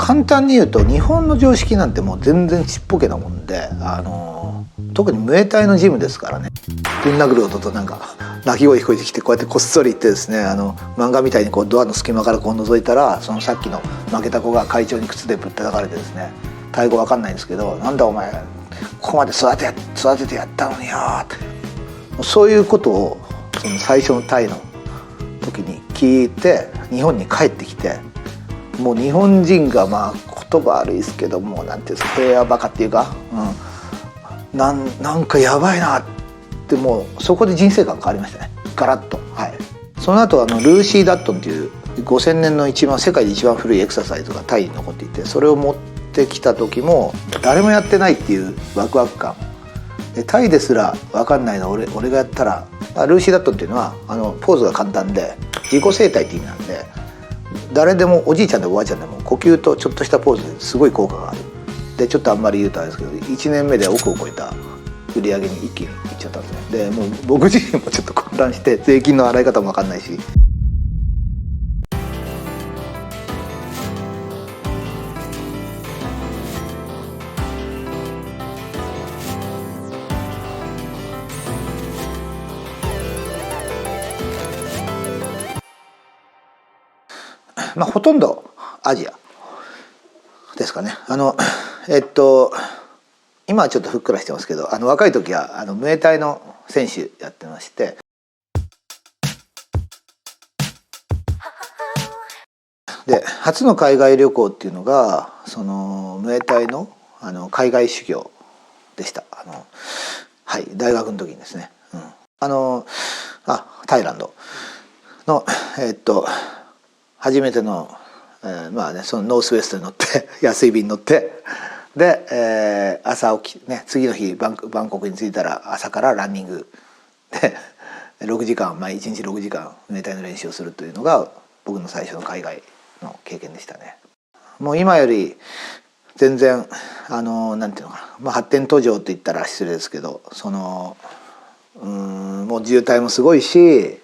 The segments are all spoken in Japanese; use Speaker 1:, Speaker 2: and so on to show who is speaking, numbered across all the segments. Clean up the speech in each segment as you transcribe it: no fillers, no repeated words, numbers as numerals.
Speaker 1: 簡単に言うと日本の常識なんてもう全然ちっぽけなもんで、特にムエタイのジムですからね、ぶん殴る音となんか鳴き声聞こえてきて、こうやってこっそり行ってですね、漫画みたいにこうドアの隙間からこう覗いたら、そのさっきの負けた子が会長に靴でぶったたかれてですね、タイ語わかんないんですけど「なんだお前ここまで育ててやったのによ」って、そういうことをその最初のタイの時に聞いて日本に帰ってきて、もう日本人がまあ言葉悪いですけども、なんていうんですか、平和バカっていうか、なんかやばいなって、もうそこで人生観変わりましたね、ガラッと。はい、その後ルーシー・ダットンっていう5000年の世界で一番古いエクササイズがタイに残っていて、それを持ってきた時も誰もやってないっていうワクワク感で、タイですら分かんないの俺がやったら、ルーシー・ダットンっていうのはポーズが簡単で自己整体って意味なんで、誰でもおじいちゃんでもおばあちゃんでも呼吸とちょっとしたポーズですごい効果がある。でちょっとあんまり言うとあれですけど、1年目で億を超えた売り上げに一気にいっちゃったんですね。でもう僕自身もちょっと混乱して、税金の払い方も分かんないし。まあほとんどアジアですかね。今はちょっとふっくらしてますけど、若い時はムエタイの選手やってまして、で初の海外旅行っていうのがそのムエタイの海外修行でした。はい、大学の時にですね、タイランドの初めての、まあね、そのノースウェストに乗って安い便に乗って、で、朝起きね、次の日バンコクに着いたら朝からランニングで6時間1日6時間ムエタイの練習をするというのが僕の最初の海外の経験でしたね。もう今より全然なんていうのかな、まあ、発展途上って言ったら失礼ですけど、もう渋滞もすごいし、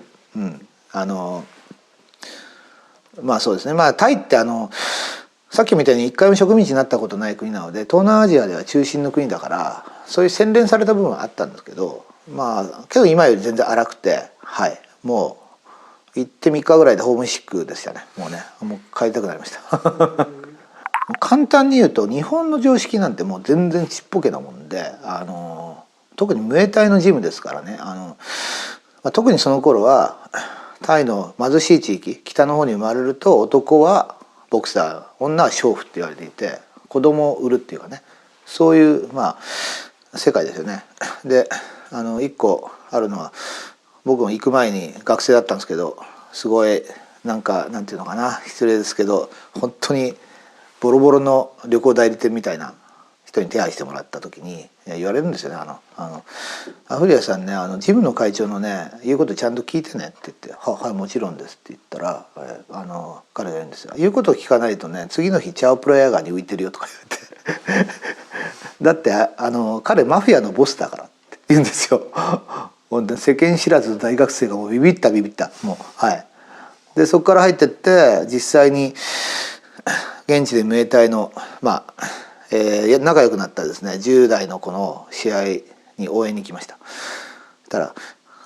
Speaker 1: まあそうですね、まあタイってさっきみたいに一回も植民地になったことない国なので、東南アジアでは中心の国だから、そういう洗練された部分はあったんですけど、まあけど今より全然荒くて、はい、もう行って3日ぐらいでホームシックでしたね。もう帰りたくなりました簡単に言うと日本の常識なんてもう全然ちっぽけなもんで、特にムエタイのジムですからね、特にその頃はタイの貧しい地域、北の方に生まれると男はボクサー、女は娼婦って言われていて、子供を売るっていうかね、そういうまあ世界ですよね。で一個あるのは、僕も行く前に学生だったんですけど、すごいなんていうのかな、失礼ですけど本当にボロボロの旅行代理店みたいな人に手配してもらった時に言われるんですよね。アフリアさんね、ジムの会長のね言うことちゃんと聞いてねって言って「はいもちろんです」って言ったら、彼が言うんですよ。言うことを聞かないとね、次の日チャオプラヤガーに浮いてるよとか言われてだって彼マフィアのボスだからって言うんですよ世間知らずの大学生がもうビビったもう、はい。でそこから入ってって実際に現地でムエタイのまあ仲良くなったですね10代の子の試合に応援に来ました。たら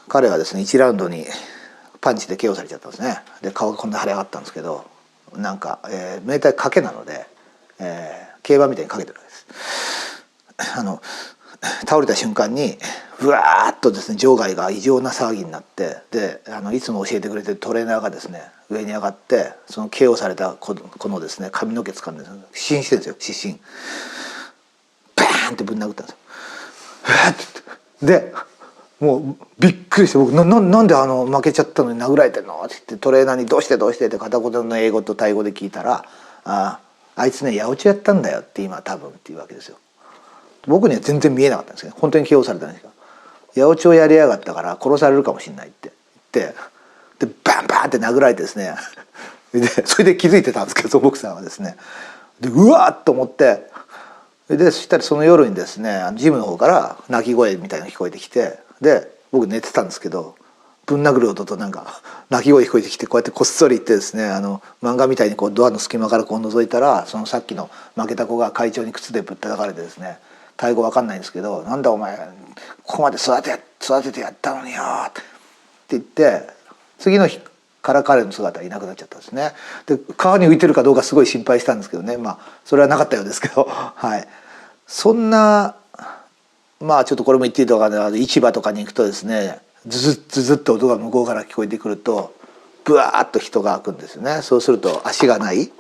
Speaker 1: 彼はですね1ラウンドにパンチで KO されちゃったんですね。で顔がこんな腫れ上がったんですけど、なんか、ムエタイ賭けなので、競馬みたいに賭けてるわけです。倒れた瞬間にうわーっとですね場外が異常な騒ぎになって、でいつも教えてくれてるトレーナーがですね上に上がって、その KO された子のですね髪の毛掴んで失神してるんですよ。失神バーンってぶん殴ったんですよ。でもうびっくりして、僕なんで負けちゃったのに殴られてんのって言ってトレーナーにどうしてって片言の英語とタイ語で聞いたら「あいつね八百長やったんだよ」って今多分っていうわけですよ。僕には全然見えなかったんですけど、本当に KO されたんですが「八百長やりやがったから殺されるかもしれない」って言って、でバンバンって殴られてですねでそれで気づいてたんですけど、ボクサーはですね、でうわっと思って、でそしたらその夜にですねジムの方から泣き声みたいなの聞こえてきて、で僕寝てたんですけど、ぶん殴る音となんか鳴き声聞こえてきて、こうやってこっそり行ってですね、漫画みたいにこうドアの隙間からこう覗いたら、そのさっきの負けた子が会長に靴でぶったたかれてですね、タイ語わかんないんですけど「なんだお前ここまで育ててやったのによ」って言って、次の日から彼の姿はいなくなっちゃったんですね。で川に浮いてるかどうかすごい心配したんですけどね、まあそれはなかったようですけど、はい、そんなまあちょっとこれも言っていいとかね、市場とかに行くとですね、ズズッズズッと音が向こうから聞こえてくるとブワーッと人が開くんですよね。そうすると足がない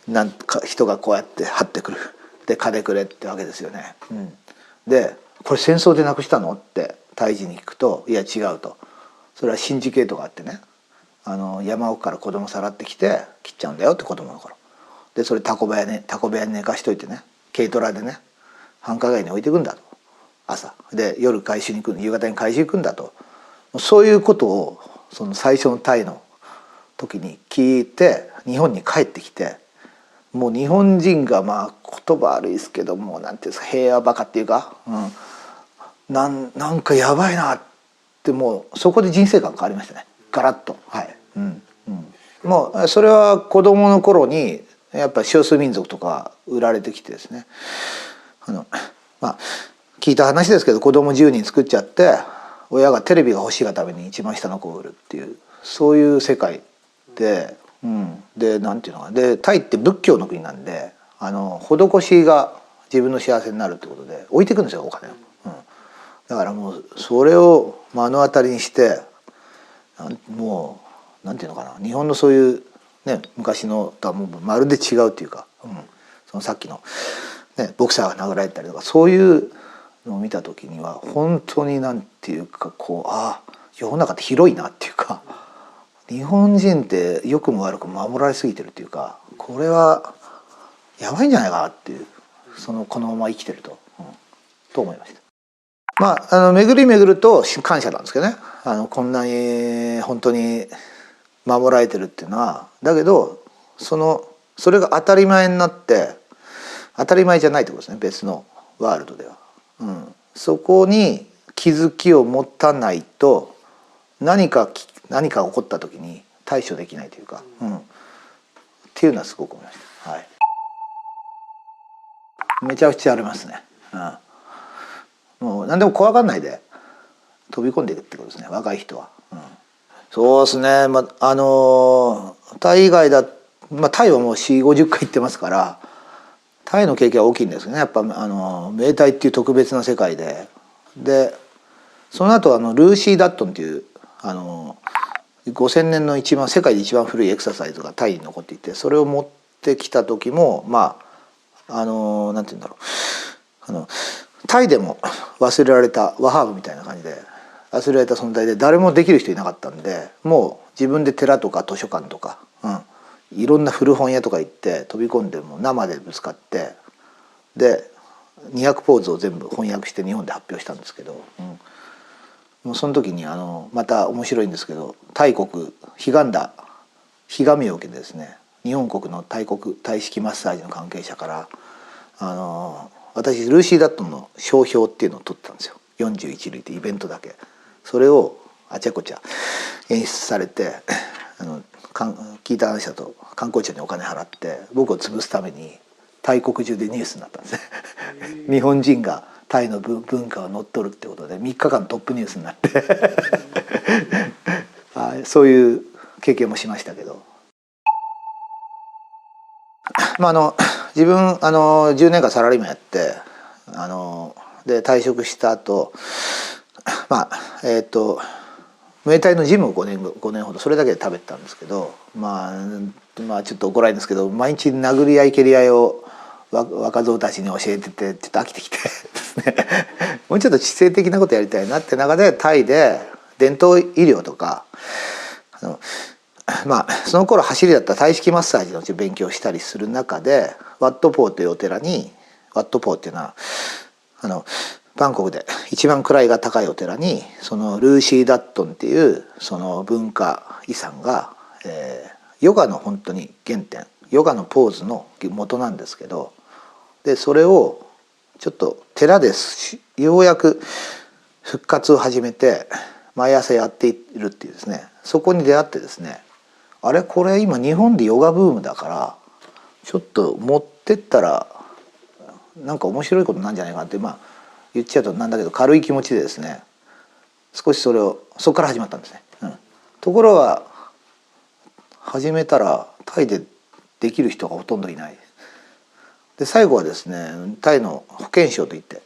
Speaker 1: なんか人がこうやって張ってくる。で金くれってわけですよね。でこれ戦争でなくしたのって退治に聞くと「いや違う」と。それはシンジケートがあってね、山奥から子供さらってきて切っちゃうんだよって、子供の頃。でそれタコ部屋に寝かしといてね、軽トラでね繁華街に置いていくんだと、朝で夜回収に行く、夕方に回収行くんだと。そういうことをその最初のタイの時に聞いて日本に帰ってきて、もう日本人がまあ言葉悪いですけども、なんていうんですか、平和バカっていうか、なんかやばいなって、もうそこで人生観変わりましたね、ガラッと。はい、もうそれは子供の頃にやっぱり少数民族とか売られてきてですね、まあ聞いた話ですけど、子供10人作っちゃって親がテレビが欲しいがために一番下の子を売るっていう、そういう世界で。でなんていうのかな、でタイって仏教の国なんで、施しが自分の幸せになるってことで置いていくんですよ、お金を。だからもうそれを目の当たりにして、もうなんていうのかな、日本のそういうね昔のとはもうまるで違うっていうか、そのさっきの、ね、ボクサーが殴られたりとか、そういうのを見た時には本当になんていうか、こう世の中って広いなっていうか。日本人って良くも悪くも守られすぎてるっていうか、これはやばいんじゃないかなっていう、このまま生きてると、と思いました。まあ巡り巡ると感謝なんですけどね、こんなに本当に守られてるっていうのは。だけどそれが当たり前になって当たり前じゃないってことですね、別のワールドでは。そこに気づきを持たないと何か起こった時に対処できないというか、っていうのはすごく思いました。はい、めちゃくちゃありますね。もう何でも怖がんないで飛び込んでいくってことですね、若い人は。そうですね、タイ以外だ、タイはもう4050回行ってますから、タイの経験は大きいんですよね。やっぱ冥タイっていう特別な世界で、その後ルーシー・ダットンっていう5000年の世界で一番古いエクササイズがタイに残っていて、それを持ってきた時もなんて言うんだろう、タイでも忘れられたワハーブみたいな感じで忘れられた存在で、誰もできる人いなかったんで、もう自分で寺とか図書館とか、いろんな古本屋とか行って飛び込んで、もう生でぶつかって、で200ポーズを全部翻訳して日本で発表したんですけど、もうその時にまた面白いんですけど、タイ国ひがみを受けてですね、日本国のタイ式マッサージの関係者から私ルーシー・ダットンの商標っていうのを取ったんですよ、41類ってイベントだけ。それをあちゃこちゃ演出されて、聞いた話だと観光庁にお金払って僕を潰すためにタイ国中でニュースになったんですね。日本人がタイの文化を乗っ取るってことで3日間トップニュースになってそういう経験もしましたけど、自分10年間サラリーマンやって、で退職した後、ムエタイのジムを5年ほどそれだけで食べてたんですけど、ちょっと怒られるんですけど、毎日殴り合い蹴り合いを若造たちに教えててちょっと飽きてきてですねもうちょっと知性的なことやりたいなって中で、タイで伝統医療とかその頃走りだったタイ式マッサージの勉強したりする中で、ワットポーというお寺に、ワットポーっていうのはバンコクで一番位が高いお寺に、そのルーシー・ダットンっていうその文化遺産が、ヨガの本当に原点、ヨガのポーズの元なんですけど、でそれをちょっと寺でようやく復活を始めて、毎朝やっているっていうですね、そこに出会ってですね、あれこれ今日本でヨガブームだからちょっと持ってったらなんか面白いことなんじゃないかなって、まあ言っちゃうとなんだけど軽い気持ちでですね、少しそこから始まったんですね。ところが始めたらタイでできる人がほとんどいない。で最後はですね、タイの保健省といって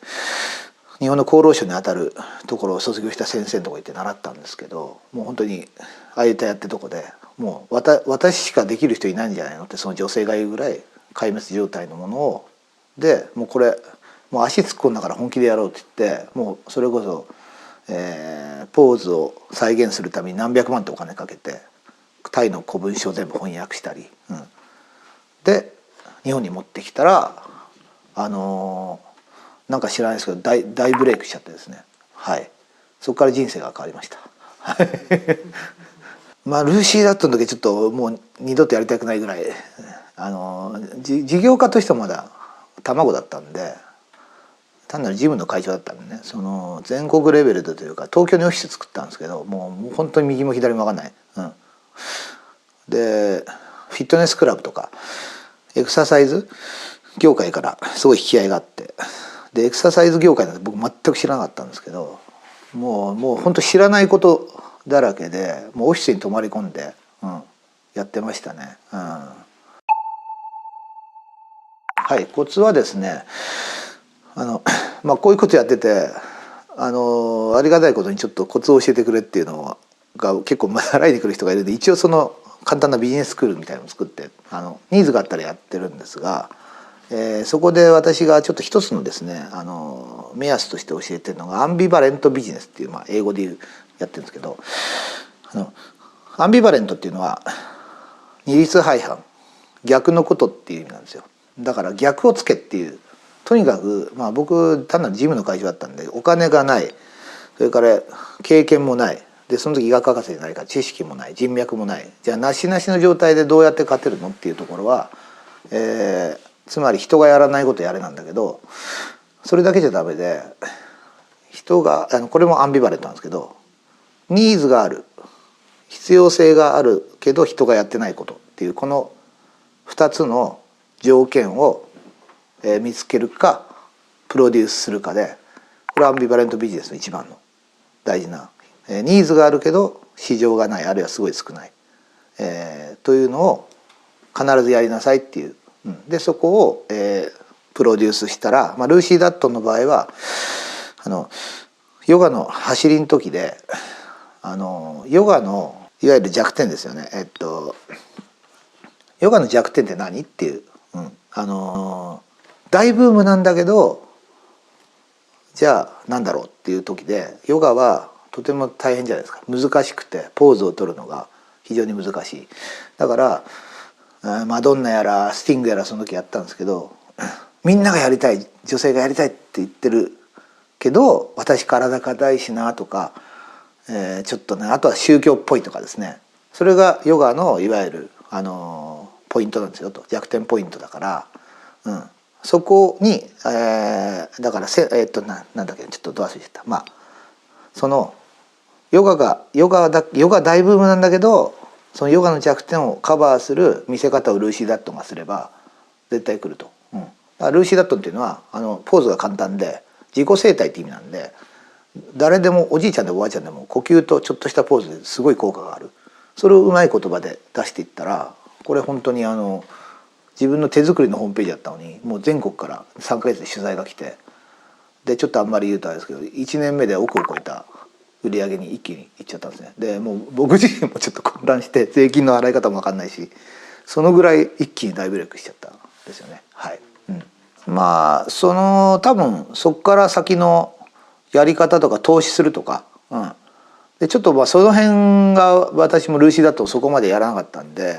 Speaker 1: 日本の厚労省にあたるところを卒業した先生のところ行って習ったんですけど、もう本当にああいうたやってとこでもう私しかできる人いないんじゃないのってその女性が言うぐらい壊滅状態のものを、でもうこれもう足突っ込んだから本気でやろうって言って、もうそれこそ、ポーズを再現するために何百万ってお金かけてタイの古文書を全部翻訳したり、で日本に持ってきたらなんか知らないですけど大ブレイクしちゃってですね、はい、そこから人生が変わりました。まあルーシー・ダットの時ちょっともう二度とやりたくないぐらい事業家としてもまだ卵だったんで、単なる事務の会長だったんでね、その全国レベルでというか東京にオフィス作ったんですけど、もう本当に右も左も分かんない、でフィットネスクラブとかエクササイズ業界からすごい引き合いがあって、でエクササイズ業界なんて僕全く知らなかったんですけど、もう本当知らないことだらけで、もうオフィスに泊まり込んで、やってましたね。はい、コツはですね、まあこういうことやっててありがたいことにちょっとコツを教えてくれっていうのが結構習いに来る人がいるんで、一応その簡単なビジネススクールみたいなのを作ってニーズがあったらやってるんですが、そこで私がちょっと一つのですね目安として教えてるのがアンビバレントビジネスっていう、まあ、英語でやってるんですけど、アンビバレントっていうのは二律背反、逆のことっていう意味なんですよ。だから逆をつけっていう、とにかくまあ僕単なる事務の会社だったんでお金がない、それから経験もないで、その時医学博士じゃないから知識もない人脈もない、じゃあなしなしの状態でどうやって勝てるのっていうところは、つまり人がやらないことやれなんだけど、それだけじゃダメで、人がこれもアンビバレントなんですけど、ニーズがある、必要性があるけど人がやってないことっていうこの2つの条件を見つけるかプロデュースするかで、これはアンビバレントビジネスの一番の大事な、ニーズがあるけど市場がない、あるいはすごい少ない、というのを必ずやりなさいっていう、でそこを、プロデュースしたら、ルーシー・ダットンの場合はヨガの走りの時でヨガのいわゆる弱点ですよね。ヨガの弱点って何っていう、大ブームなんだけどじゃあ何だろうっていう時で、ヨガはとても大変じゃないですか。難しくてポーズを取るのが非常に難しい。だからマドンナやらスティングやらその時やったんですけど、みんながやりたい、女性がやりたいって言ってるけど私体硬いしなとか、ちょっとね、あとは宗教っぽいとかですね、それがヨガのいわゆるポイントなんですよと、弱点ポイントだから、そこに、だからなんだっけ、ちょっとど忘れちゃった。まあそのヨガ大ブームなんだけど、そのヨガの弱点をカバーする見せ方をルーシー・ダットンがすれば絶対来ると。ルーシー・ダットンっていうのはポーズが簡単で自己整体って意味なんで、誰でもおじいちゃんでもおばあちゃんでも呼吸とちょっとしたポーズですごい効果がある。それをうまい言葉で出していったら、これ本当に自分の手作りのホームページだったのにもう全国から3ヶ月で取材が来て、でちょっとあんまり言うとあれですけど1年目で億を超えた売り上げに一気にいっちゃったんですね。でもう僕自身もちょっと混乱して、税金の払い方も分かんないし、そのぐらい一気に大ブレイクしちゃったんですよね。はい、まあ多分そこから先のやり方とか投資するとか、でちょっとその辺が私もルーシーだとそこまでやらなかったんで、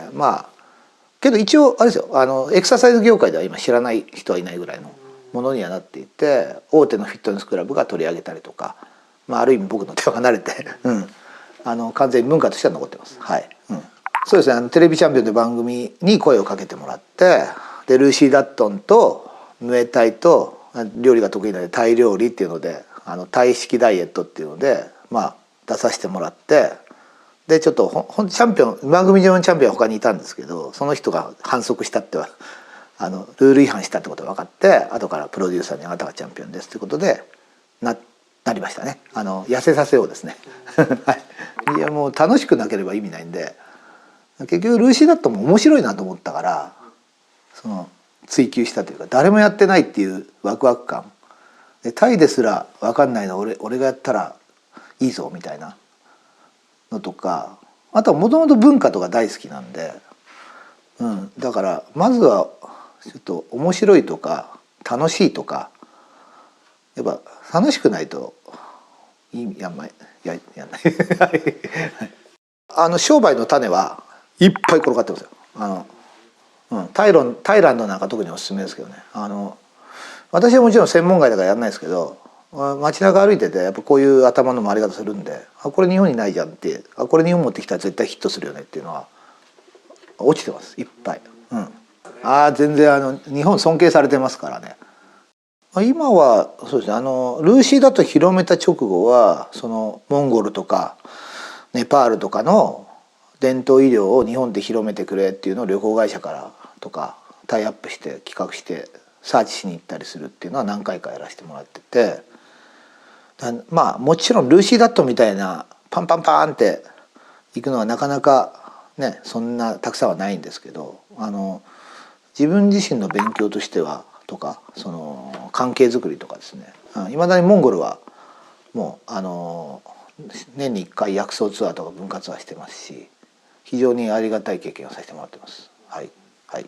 Speaker 1: けど一応あれですよ、エクササイズ業界では今知らない人はいないぐらいのものにはなっていて、大手のフィットネスクラブが取り上げたりとか、ある意味僕の手は離れて、完全に文化としては残ってます。はい、そうですね。テレビチャンピオンという番組に声をかけてもらって、でルーシー・ダットンとムエタイと料理が得意なのでタイ料理っていうのでタイ式ダイエットっていうので出させてもらって、でちょっとチャンピオン、番組上のチャンピオンは他にいたんですけど、その人が反則したってはルール違反したってことが分かって、後からプロデューサーに「あなたがチャンピオンです」ということでなりましたね。痩せさせようですね。はい、いやもう楽しくなければ意味ないんで、結局ルーシーダットも面白いなと思ったから、追求したというか、誰もやってないっていうワクワク感で、タイですら分かんないの俺がやったらいいぞみたいなのとか、あとはもともと文化とか大好きなんで、だからまずはちょっと面白いとか楽しいとか、やっぱ楽しくないとやんない。商売の種はいっぱい転がってますよ。タイランドなんか特におすすめですけどね。私はもちろん専門外だからやんないですけど、街中歩いててやっぱこういう頭の回り方するんで、これ日本にないじゃんって、これ日本持ってきたら絶対ヒットするよねっていうのは落ちてますいっぱい。全然日本尊敬されてますからね。今はそうですね、ルーシーだと広めた直後はモンゴルとかネパールとかの伝統医療を日本で広めてくれっていうのを旅行会社からとかタイアップして企画してサーチしに行ったりするっていうのは何回かやらせてもらってて、まあもちろんルーシーダットみたいなパンパンパンっていくのはなかなかね、そんなたくさんはないんですけど、自分自身の勉強としてはとか、関係づくりとかですね、いまだにモンゴルはもう年に1回薬草ツアーとか文化ツアーしてますし、非常にありがたい経験をさせてもらってます。はい、はい。